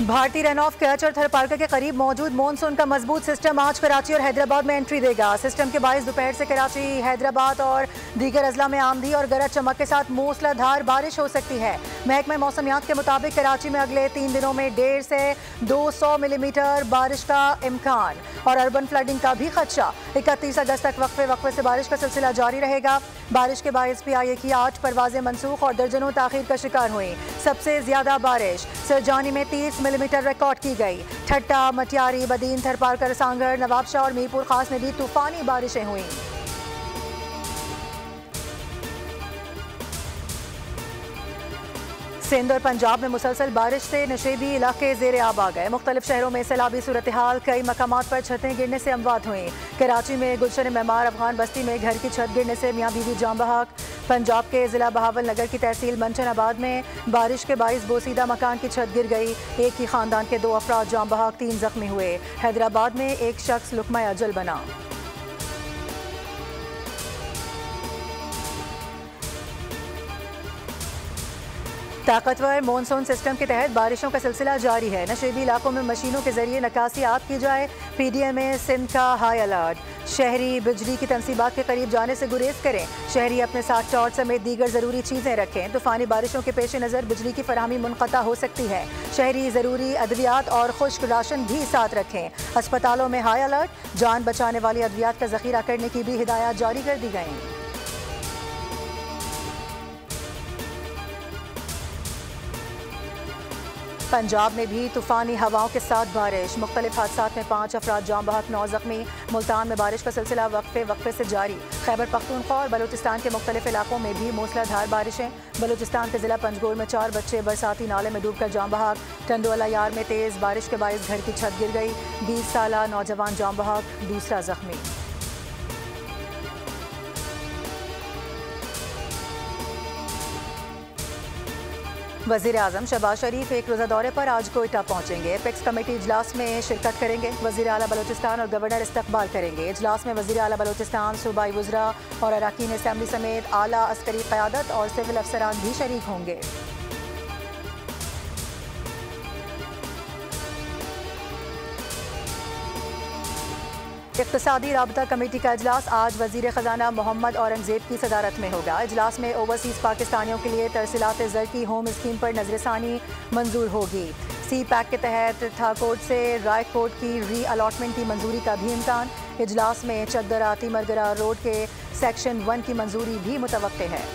भारतीय run of catch और थरपारकर के करीब मौजूद मॉनसून का मजबूत सिस्टम आज कराची और हैदराबाद में एंट्री देगा। सिस्टम के बायस दोपहर से कराची, हैदराबाद और दीगर अजला में आंधी और गरज चमक के साथ मूसलाधार बारिश हो सकती है। महकमा मौसमियात के मुताबिक कराची में अगले 3 दिनों में 150 से 200 मिलीमीटर बारिश का इम्कान और अर्बन फ्लडिंग का भी खदशा। 31 अगस्त तक वक्फे से बारिश का सिलसिला जारी रहेगा। बारिश के बायस PIA की 8 परवाजें मनसूख और दर्जनों ताखीर का शिकार हुई। सबसे ज्यादा बारिश सरजानी में 30 मिलीमीटर रिकॉर्ड की गई। ठट्टा, मटियारी, बदीन, थरपारकर, सांगड़, नवाबशाह और मीरपुर खास में भी तूफानी बारिशें हुई। सिंध और पंजाब में मुसलसल बारिश से नशेबी इलाके जेर आब आ गए। मुख्तलिफ शहरों में सैलाबी सूरत हाल, कई मकामात पर छतें गिरने से अमवात हुई। कराची में गुलशन मेमार अफगान बस्ती में घर की छत गिरने से मियाँ बीवी जाम बहक। पंजाब के जिला बहावल नगर की तहसील मंचनाबाद में बारिश के बाइस बोसीदा मकान की छत गिर गई। एक ही खानदान के 2 अफराद जाम बहक, 3 जख्मी हुए। हैदराबाद में एक शख्स लुकमा अजल बना। ताकतवर मॉनसून सिस्टम के तहत बारिशों का सिलसिला जारी है। नशेबी इलाकों में मशीनों के जरिए नकासी आप की जाए। PDM में सिंध का हाई अलर्ट। शहरी बिजली की तनसीबात के करीब जाने से गुरेज करें। शहरी अपने साथ टॉर्च समेत दीगर ज़रूरी चीज़ें रखें। तूफानी बारिशों के पेश नज़र बिजली की फराहमी मुनक़ता हो सकती है। शहरी ज़रूरी अद्वियात और खुश्क राशन भी साथ रखें। अस्पतालों में हाई अलर्ट। जान बचाने वाली अद्वियात का ज़ख़ीरा करने की भी हिदायत जारी कर दी गई। पंजाब में भी तूफानी हवाओं के साथ बारिश। मुख्तलिफ हादसात में 5 अफराद जाम बहक, 9 जख्मी। मुल्तान में बारिश का सिलसिला वक्फे से जारी। खैबर पख्तूनख्वा और बलूचिस्तान के मुख्तलिफ इलाकों में भी मूसलाधार बारिशें। बलूचिस्तान के जिला पंजगोर में 4 बच्चे बरसाती नाले में डूबकर जाम बहक। टंडोला यार में तेज़ बारिश के बायस घर की छत गिर गई। 20 साला नौजवान जाम बहक, दूसरा जख्मी। वज़ीर आज़म शहबाज शरीफ एक रोज़ा दौरे पर आज कोयटा पहुंचेंगे। एपेक्स कमेटी इजलास में शिरकत करेंगे। वज़ीर आला बलूचिस्तान और गवर्नर इस्तकबाल करेंगे। इजलास में वज़ीर आला बलूचिस्तान, सूबाई वज़रा और अरकान असम्बली समेत आला अस्करी क़यादत और सिविल अफसरान भी शरीक होंगे। इक़्तिसादी राबता कमेटी का इजलास आज वज़ीर ख़जाना मोहम्मद औरंगज़ेब की सदारत में होगा। इजलास में ओवरसीज़ पाकिस्तानियों के लिए तरसीलात ज़र की होम स्कीम पर नज़रसानी मंजूर होगी। CPAC के तहत थाकोट से रायकोट की री अलॉटमेंट की मंजूरी का भी इम्कान। इजलास में चकदरा तिमरगरा रोड के सेक्शन 1 की मंजूरी भी मुतवक्के है।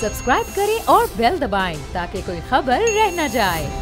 सब्सक्राइब करें और बेल दबाएं ताकि कोई खबर रह न जाए।